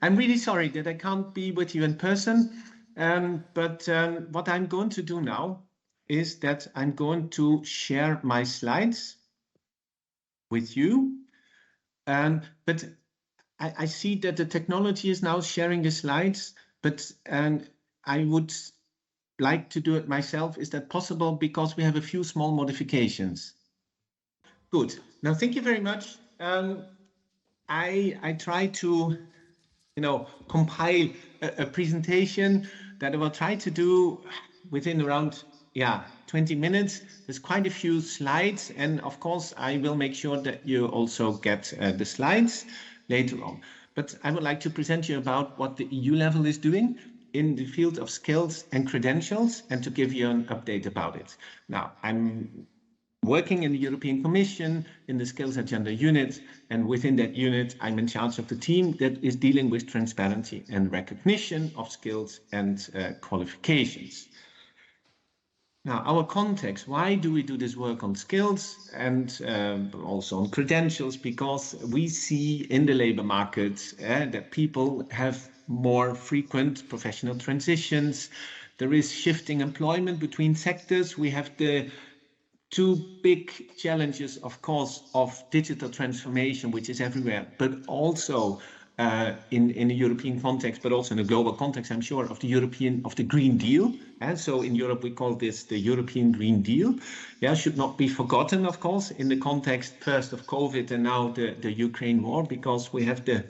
I'm really sorry that I can't be with you in person, but what I'm going to do now is that I'm going to share my slides with you. But I see that the technology is now sharing the slides, but I would like to do it myself. Is that possible? Because we have a few small modifications. Good. Now, thank you very much. I try to, compile a presentation that I will try to do within around 20 minutes. There's quite a few slides, and of course I will make sure that you also get the slides later on. But I would like to present you about what the EU level is doing in the field of skills and credentials, and to give you an update about it. Now, I'm working in the European Commission in the Skills Agenda unit, and within that unit, I'm in charge of the team that is dealing with transparency and recognition of skills and qualifications. Now, our context, why do we do this work on skills and also on credentials? Because we see in the labor market that people have more frequent professional transitions. There is shifting employment between sectors. We have the two big challenges, of course, of digital transformation, which is everywhere, but also in a European context, but also in a global context, I'm sure, of the Green Deal. And so in Europe, we call this the European Green Deal. Yeah, should not be forgotten, of course, in the context first of COVID and now the Ukraine war, because we have the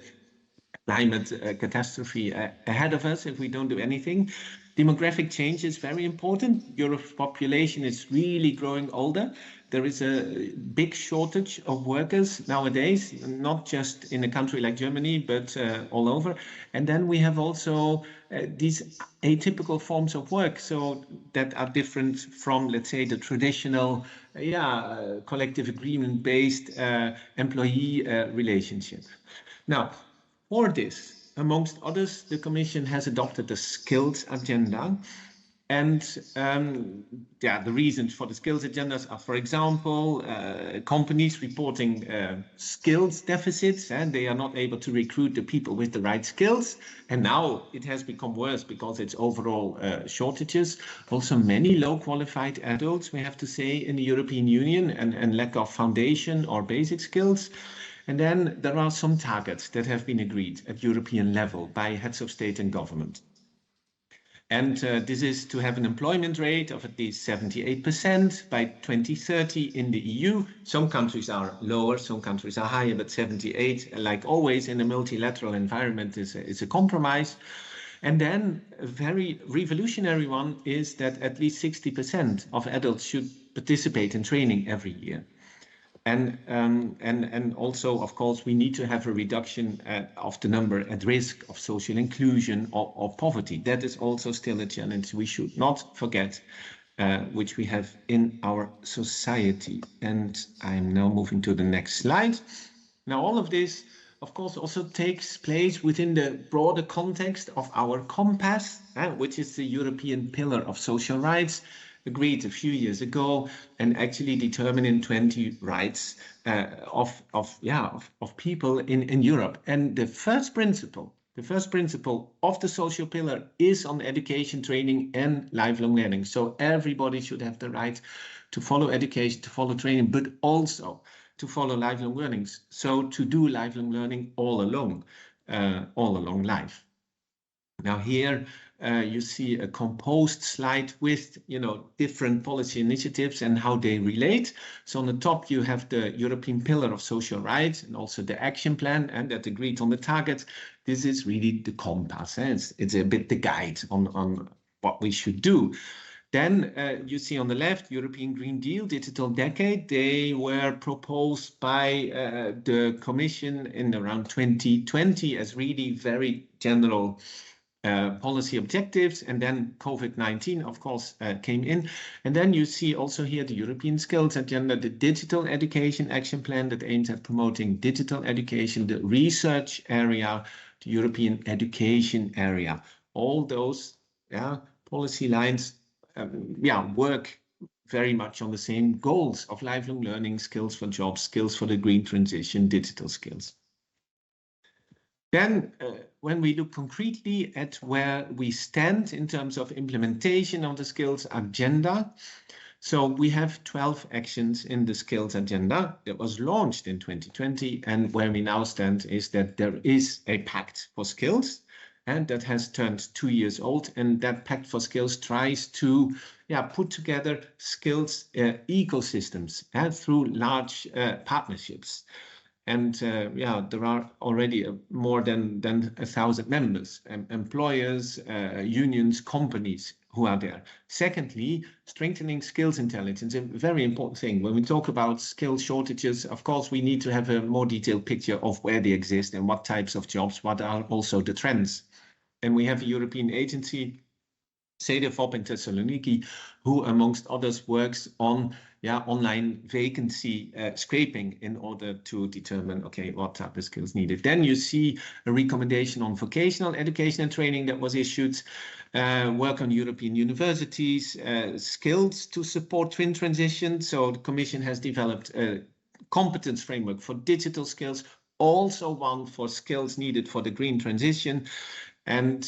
climate catastrophe ahead of us if we don't do anything. Demographic change is very important. Europe's population is really growing older. There is a big shortage of workers nowadays, not just in a country like Germany, but all over. And then we have also these atypical forms of work, so that are different from, let's say, the traditional, collective agreement-based employee relationship. Now, for this, amongst others, the Commission has adopted the skills agenda. And the reasons for the skills agendas are, for example, companies reporting skills deficits, and they are not able to recruit the people with the right skills. And now it has become worse because it's overall shortages. Also, many low qualified adults, we have to say, in the European Union, and lack of foundation or basic skills. And then there are some targets that have been agreed at European level by heads of state and government. And this is to have an employment rate of at least 78% by 2030 in the EU. Some countries are lower, some countries are higher, but 78, like always in a multilateral environment, is a compromise. And then a very revolutionary one is that at least 60% of adults should participate in training every year. And also, of course, we need to have a reduction of the number at risk of social inclusion or poverty. That is also still a challenge we should not forget, which we have in our society. And I'm now moving to the next slide. Now, all of this, of course, also takes place within the broader context of our compass, which is the European Pillar of Social Rights, agreed a few years ago, and actually determining 20 rights of people in Europe. And the first principle of the social pillar is on education, training, and lifelong learning. So everybody should have the right to follow education, to follow training, but also to follow lifelong learnings. So to do lifelong learning all along life. Now here you see a composed slide with different policy initiatives and how they relate. So on the top you have the European Pillar of Social Rights and also the action plan, and that agreed on the targets. This is really the compass. It's a bit the guide on what we should do. Then you see on the left, European Green Deal, Digital Decade. They were proposed by the Commission in around 2020 as really very general policy objectives, and then COVID-19, of course, came in. And then you see also here the European Skills Agenda, the Digital Education Action Plan that aims at promoting digital education, the research area, the European education area. All those policy lines work very much on the same goals of lifelong learning, skills for jobs, skills for the green transition, digital skills. Then when we look concretely at where we stand in terms of implementation of the skills agenda, so we have 12 actions in the skills agenda that was launched in 2020. And where we now stand is that there is a pact for skills, and that has turned 2 years old. And that pact for skills tries to put together skills ecosystems through large partnerships. And there are already more than 1,000 members, employers, unions, companies who are there. Secondly, strengthening skills intelligence, a very important thing. When we talk about skill shortages, of course, we need to have a more detailed picture of where they exist and what types of jobs, what are also the trends. And we have a European agency, CEDEFOP in Thessaloniki, who amongst others works on online vacancy scraping in order to determine, okay, what type of skills needed. Then you see a recommendation on vocational education and training that was issued, work on European universities, skills to support twin transition. So the Commission has developed a competence framework for digital skills, also one for skills needed for the green transition. And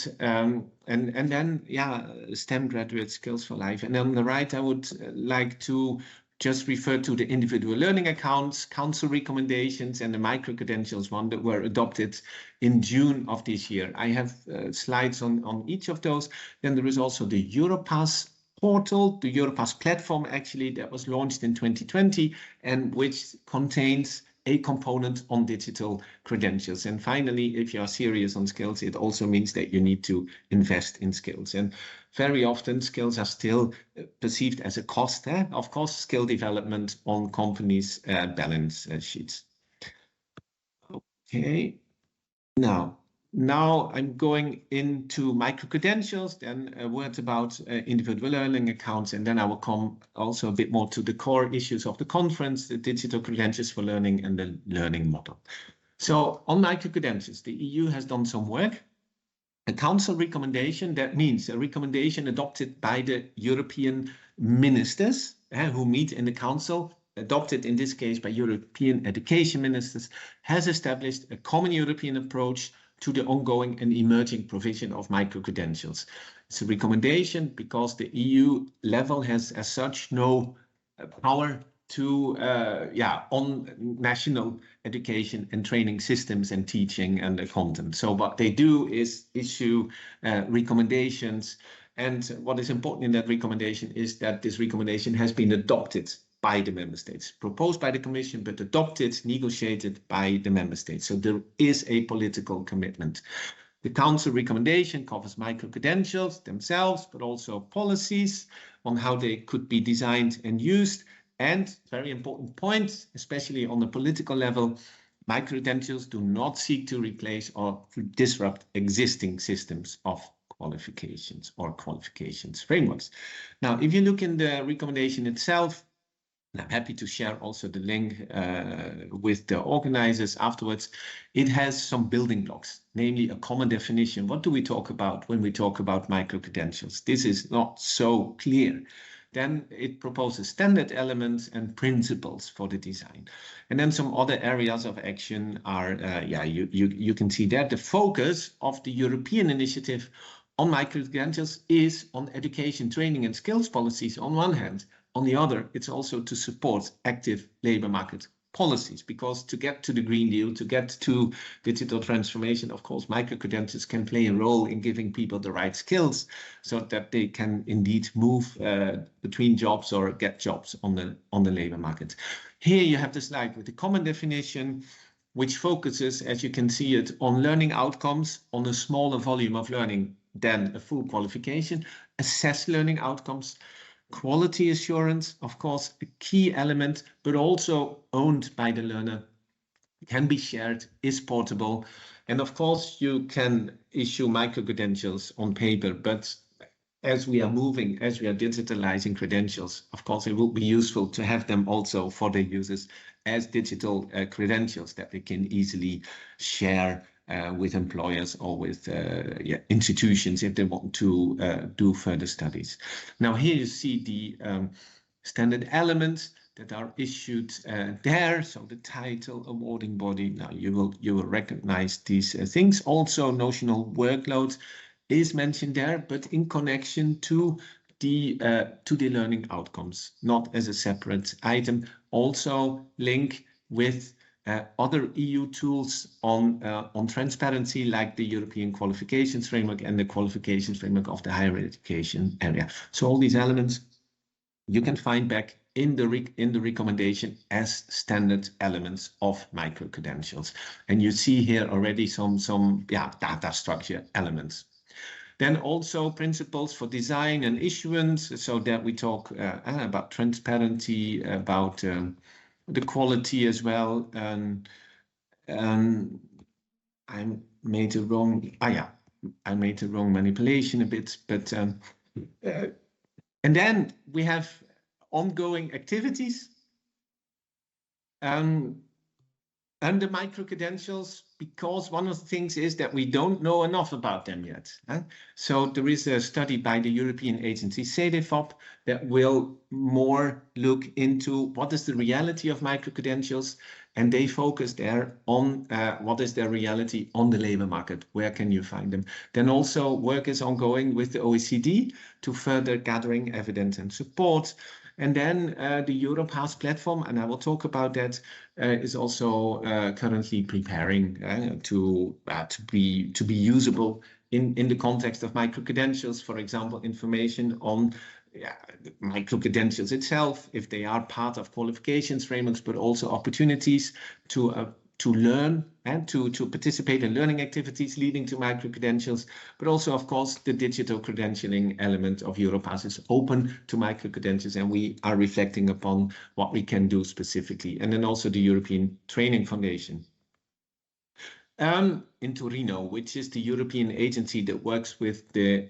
then, STEM graduate skills for life. And on the right, I would like to just refer to the individual learning accounts, council recommendations, and the micro-credentials one that were adopted in June of this year. I have slides on each of those. Then there is also the Europass portal, the Europass platform, actually, that was launched in 2020, and which contains a component on digital credentials. And finally, if you are serious on skills, it also means that you need to invest in skills. And very often skills are still perceived as a cost. Of course, skill development on companies' balance sheets. Okay, now I'm going into micro-credentials, then words about individual learning accounts, and then I will come also a bit more to the core issues of the conference, the digital credentials for learning and the learning model. So on micro-credentials, the EU has done some work. A council recommendation, that means a recommendation adopted by the European ministers who meet in the council, adopted in this case by European education ministers, has established a common European approach to the ongoing and emerging provision of micro-credentials. It's a recommendation because the EU level has as such no power to on national education and training systems and teaching and the content. So what they do is issue recommendations. And what is important in that recommendation is that this recommendation has been adopted by the member states, proposed by the Commission, but adopted, negotiated by the member states. So there is a political commitment. The Council recommendation covers micro-credentials themselves, but also policies on how they could be designed and used. And very important point, especially on the political level, micro-credentials do not seek to replace or to disrupt existing systems of qualifications or qualifications frameworks. Now, if you look in the recommendation itself, and I'm happy to share also the link with the organizers afterwards. It has some building blocks, namely a common definition. What do we talk about when we talk about micro-credentials? This is not so clear. Then it proposes standard elements and principles for the design. And then some other areas of action are, you can see that the focus of the European initiative on micro-credentials is on education, training and skills policies on one hand. On the other, it's also to support active labor market policies, because to get to the Green Deal, to get to digital transformation, of course, micro-credentials can play a role in giving people the right skills so that they can indeed move between jobs or get jobs on the labor market. Here you have the slide with the common definition, which focuses, as you can see it, on learning outcomes on a smaller volume of learning than a full qualification, assess learning outcomes. Quality assurance, of course, a key element, but also owned by the learner, can be shared, is portable. And of course, you can issue micro-credentials on paper, but as we are moving, as we are digitalizing credentials, of course, it will be useful to have them also for the users as digital credentials that they can easily share with employers or with institutions if they want to do further studies. Now here you see the standard elements that are issued there. So the title, awarding body. Now you will recognize these things. Also, notional workload is mentioned there, but in connection to the learning outcomes, not as a separate item. Also link with other EU tools on transparency, like the European Qualifications Framework and the Qualifications Framework of the higher education area. So all these elements you can find back in the recommendation as standard elements of micro-credentials. And you see here already some data structure elements. Then also principles for design and issuance, so that we talk about transparency, about the quality as well. And I made a wrong, I made a wrong manipulation a bit, but and then we have ongoing activities under micro-credentials, because one of the things is that we don't know enough about them yet. So there is a study by the European agency CDFOP that will more look into what is the reality of micro-credentials, and they focus there on what is their reality on the labor market. Where can you find them? Then also work is ongoing with the OECD to further gathering evidence and support. And then the Europass platform, and I will talk about that, is also currently preparing to be usable in the context of micro-credentials. For example, information on micro-credentials itself, if they are part of qualifications frameworks, but also opportunities to learn and to participate in learning activities leading to micro-credentials, but also, of course, the digital credentialing element of Europass is open to micro-credentials, and we are reflecting upon what we can do specifically. And then also the European Training Foundation in Torino, which is the European agency that works with the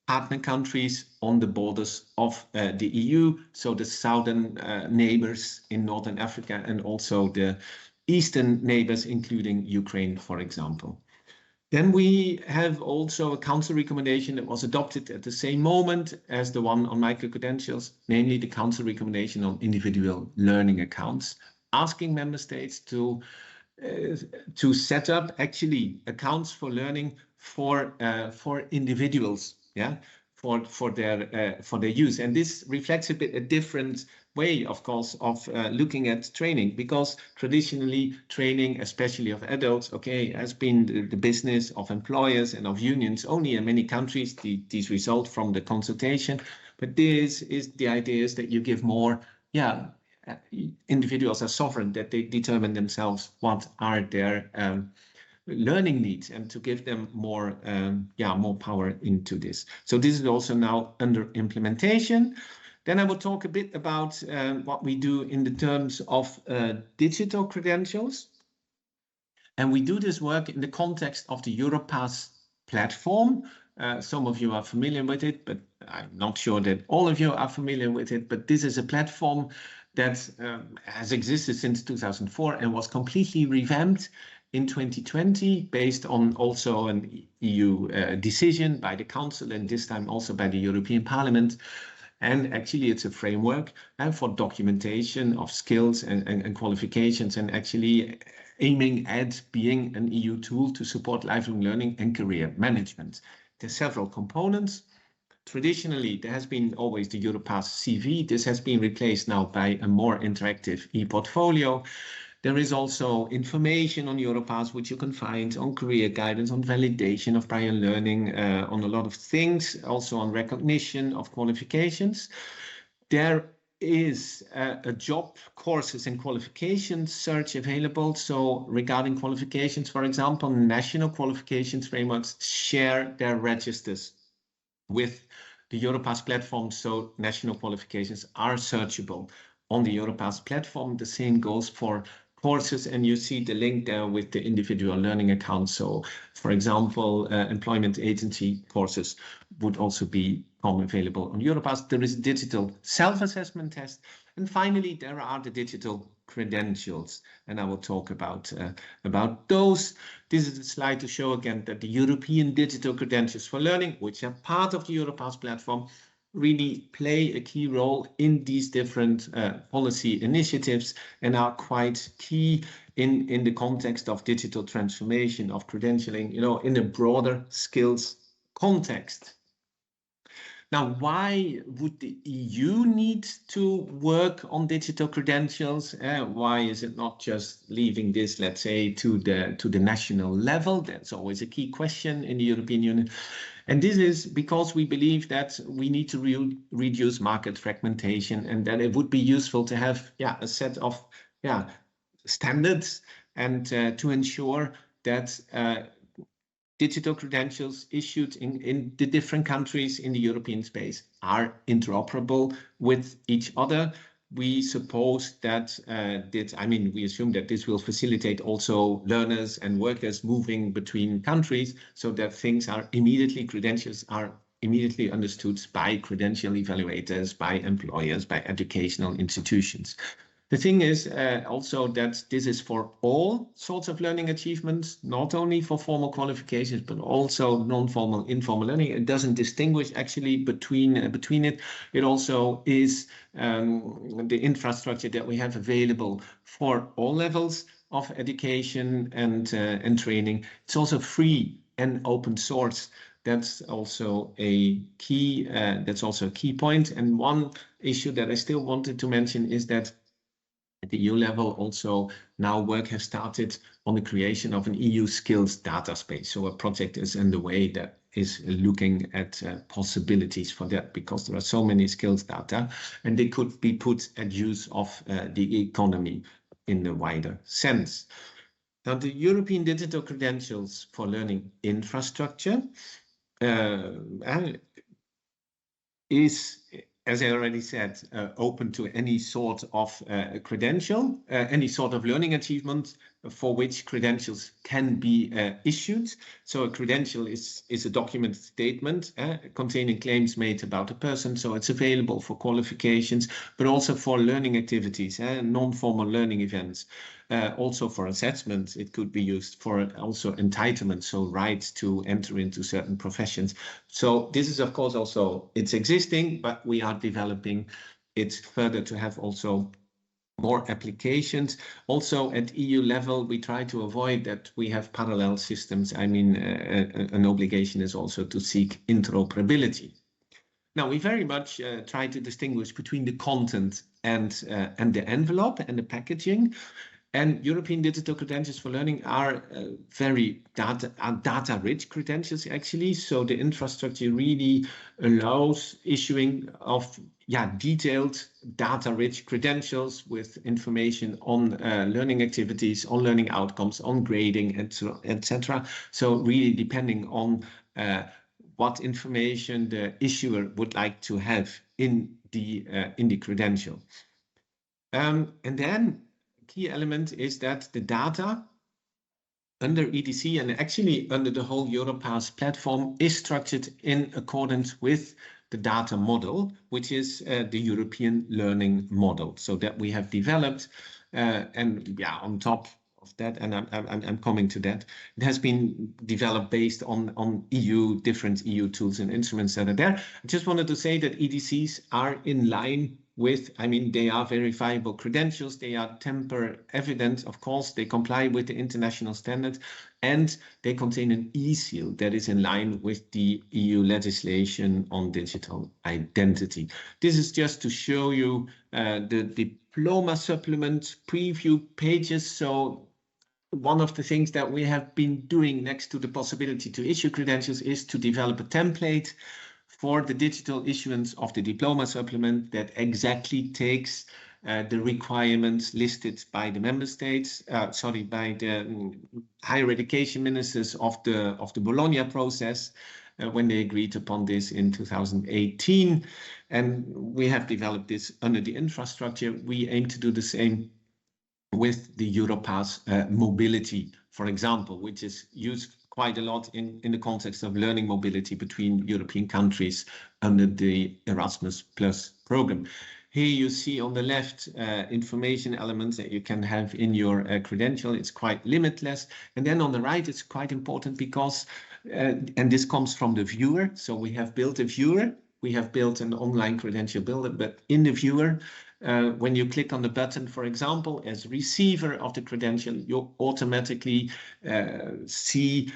partner countries on the borders of the EU, so the southern neighbors in Northern Africa, and also the eastern neighbors, including Ukraine, for example. Then we have also a council recommendation that was adopted at the same moment as the one on micro-credentials, namely the council recommendation on individual learning accounts, asking member states to set up actually accounts for learning for individuals, for their use. And this reflects a bit a different way, of course, of looking at training, because traditionally training, especially of adults, has been the business of employers and of unions. Only in many countries these result from the consultation, but this is the idea is that you give more, individuals are sovereign, that they determine themselves what are their learning needs, and to give them more power into this. So this is also now under implementation. Then I will talk a bit about what we do in the terms of digital credentials. And we do this work in the context of the Europass platform. Some of you are familiar with it, but I'm not sure that all of you are familiar with it. But this is a platform that has existed since 2004 and was completely revamped in 2020, based on also an EU decision by the Council, and this time also by the European Parliament. And actually it's a framework for documentation of skills and qualifications, and actually aiming at being an EU tool to support lifelong learning and career management. There's several components. Traditionally, there has been always the Europass CV. This has been replaced now by a more interactive e-portfolio. There is also information on Europass, which you can find on career guidance, on validation of prior learning, on a lot of things, also on recognition of qualifications. There is a job courses and qualifications search available. So regarding qualifications, for example, national qualifications frameworks share their registers with the Europass platform, so national qualifications are searchable on the Europass platform. The same goes for courses, and you see the link there with the individual learning accounts. So, for example, employment agency courses would also become available on Europass. There is a digital self-assessment test. And finally, there are the digital credentials, and I will talk about those. This is a slide to show again that the European digital credentials for learning, which are part of the Europass platform, really play a key role in these different policy initiatives and are quite key in the context of digital transformation, of credentialing, in a broader skills context. Now, why would the EU need to work on digital credentials? Why is it not just leaving this, let's say, to the national level? That's always a key question in the European Union. And this is because we believe that we need to reduce market fragmentation, and that it would be useful to have a set of standards and to ensure that digital credentials issued in the different countries in the European space are interoperable with each other. We suppose that we assume that this will facilitate also learners and workers moving between countries, so that credentials are immediately understood by credential evaluators, by employers, by educational institutions. The thing is also that this is for all sorts of learning achievements, not only for formal qualifications, but also non-formal, informal learning. It doesn't distinguish actually between it. It also is the infrastructure that we have available for all levels of education and training. It's also free and open source. That's also a key. That's also a key point. And one issue that I still wanted to mention is that at the EU level, also now work has started on the creation of an EU skills data space. So a project is underway that is looking at possibilities for that, because there are so many skills data and they could be put at use of the economy in the wider sense. Now, the European Digital Credentials for Learning infrastructure is, as I already said, open to any sort of credential, any sort of learning achievement for which credentials can be issued. So a credential is a document statement containing claims made about a person. So it's available for qualifications, but also for learning activities, non-formal learning events. Also for assessments, it could be used for also entitlement, so rights to enter into certain professions. So this is, of course, also, it's existing, but we are developing it further to have also more applications. Also at EU level, we try to avoid that we have parallel systems. I mean, an obligation is also to seek interoperability. Now, we very much try to distinguish between the content and the envelope and the packaging. And European Digital Credentials for Learning are very data-rich credentials, actually. So the infrastructure really allows issuing of detailed data-rich credentials with information on learning activities, on learning outcomes, on grading, etc. So really depending on what information the issuer would like to have in the credential. And then key element is that the data under EDC and actually under the whole Europass platform is structured in accordance with the data model, which is the European learning model. So that we have developed and on top of that, and I'm coming to that, it has been developed based on different EU tools and instruments that are there. I just wanted to say that EDCs are in line with, they are verifiable credentials, they are temper evident, of course, they comply with the international standard, and they contain an e-seal that is in line with the EU legislation on digital identity. This is just to show you the diploma supplement preview pages. So one of the things that we have been doing next to the possibility to issue credentials is to develop a template for the digital issuance of the diploma supplement that exactly takes the requirements listed by the member states, by the higher education ministers of the Bologna process when they agreed upon this in 2018. And we have developed this under the infrastructure. We aim to do the same with the Europass mobility, for example, which is used quite a lot in the context of learning mobility between European countries under the Erasmus Plus program. Here you see on the left information elements that you can have in your credential. It's quite limitless. And then on the right, it's quite important because, and this comes from the viewer. So we have built a viewer we have built an online credential builder, but in the viewer, when you click on the button, for example, as receiver of the credential, you automatically see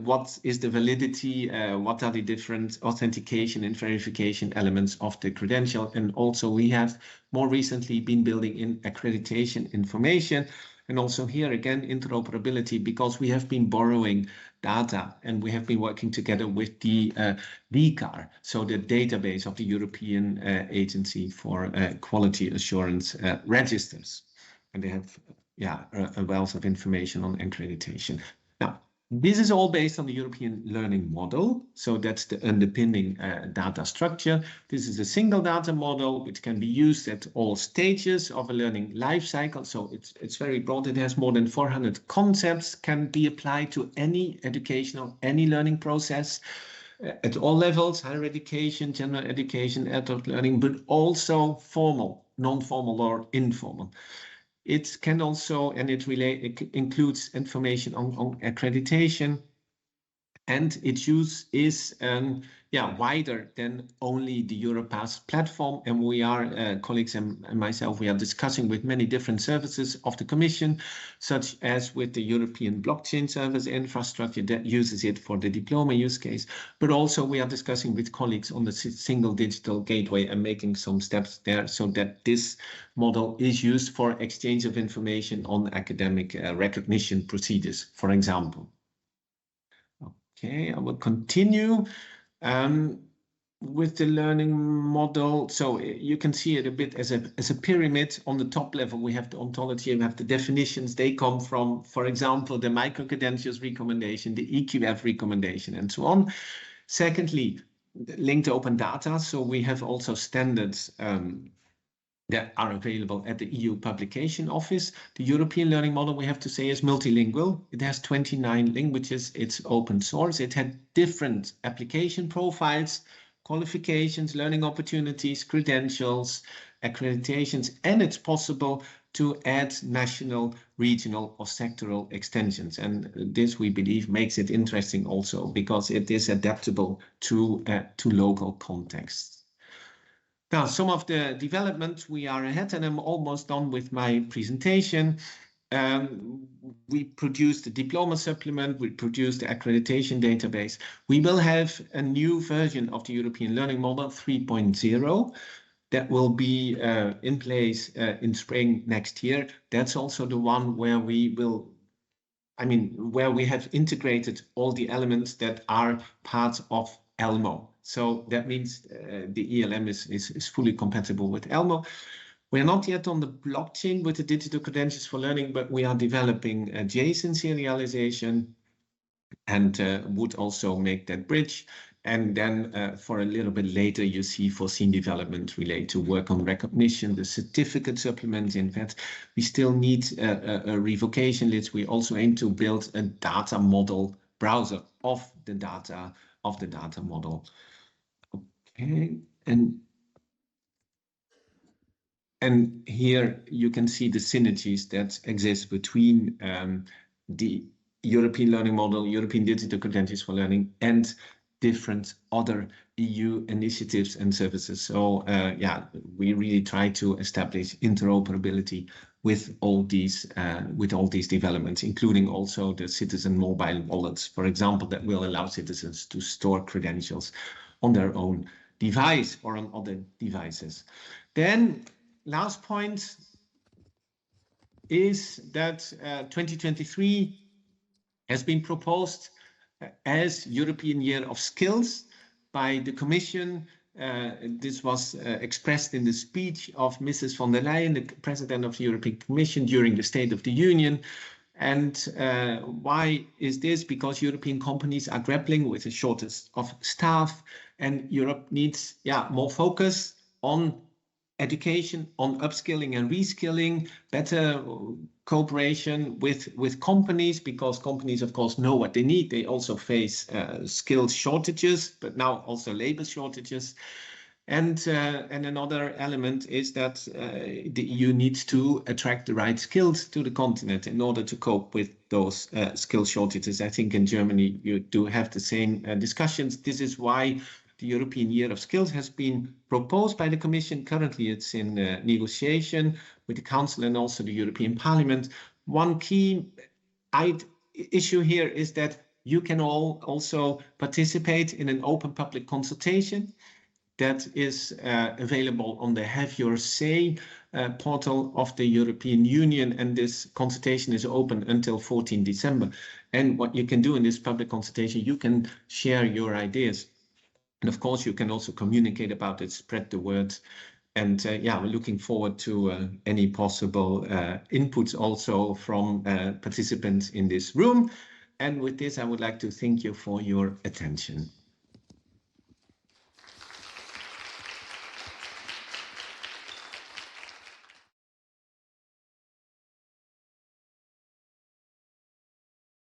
what is the validity, what are the different authentication and verification elements of the credential. And also we have more recently been building in accreditation information. And also here again, interoperability, because we have been borrowing data and we have been working together with the DAAD, so the database of the European Agency for Quality Assurance Registers. And they have a wealth of information on accreditation. Now, this is all based on the European learning model. So that's the underpinning data structure. This is a single data model which can be used at all stages of a learning life cycle. So it's very broad. It has more than 400 concepts, can be applied to any educational, any learning process at all levels, higher education, general education, adult learning, but also formal, non-formal or informal. It can also, and it includes information on accreditation, and its use is wider than only the Europass platform. And we are, colleagues and myself, we are discussing with many different services of the Commission, such as with the European blockchain service infrastructure that uses it for the diploma use case. But also we are discussing with colleagues on the single digital gateway and making some steps there so that this model is used for exchange of information on academic recognition procedures, for example. Okay, I will continue with the learning model. So you can see it a bit as a pyramid. On the top level, we have the ontology, we have the definitions. They come from, for example, the micro-credentials recommendation, the EQF recommendation, and so on. Secondly, linked open data. So we have also standards that are available at the EU Publication Office. The European learning model, we have to say, is multilingual. It has 29 languages. It's open source. It had different application profiles, qualifications, learning opportunities, credentials, accreditations, and it's possible to add national, regional, or sectoral extensions. And this, we believe, makes it interesting also because it is adaptable to local contexts. Now, some of the developments, we are ahead, and I'm almost done with my presentation. We produced the diploma supplement, we produced the accreditation database. We will have a new version of the European Learning Model 3.0 that will be in place in spring next year. That's also the one where we will, where we have integrated all the elements that are part of ELMO. So that means the ELM is fully compatible with ELMO. We're not yet on the blockchain with the digital credentials for learning, but we are developing JSON serialization and would also make that bridge. And then for a little bit later, you see foreseen development related to work on recognition, the certificate supplement. In fact, we still need a revocation list. We also aim to build a data model browser of the data model. Okay, and here you can see the synergies that exist between the European Learning Model, European Digital Credentials for Learning, and different other EU initiatives and services. So we really try to establish interoperability with all these developments, including also the citizen mobile wallets, for example, that will allow citizens to store credentials on their own device or on other devices. Then last point is that 2023 has been proposed as European Year of Skills by the Commission. This was expressed in the speech of Mrs. von der Leyen, the President of the European Commission, during the State of the Union. And why is this? Because European companies are grappling with a shortage of staff, and Europe needs more focus on education, on upskilling and reskilling, better cooperation with companies, because companies, of course, know what they need. They also face skills shortages, but now also labor shortages. And another element is that the EU needs to attract the right skills to the continent in order to cope with those skill shortages. I think in Germany you do have the same discussions. This is why The European Year of Skills has been proposed by the Commission. Currently, it's in negotiation with the Council and also the European Parliament. One key issue here is that you can all also participate in an open public consultation that is available on the Have Your Say portal of the European Union, and this consultation is open until 14 December. And what you can do in this public consultation, you can share your ideas. And of course, you can also communicate about it, spread the word. And yeah, we're looking forward to any possible inputs also from participants in this room. And with this, I would like to thank you for your attention.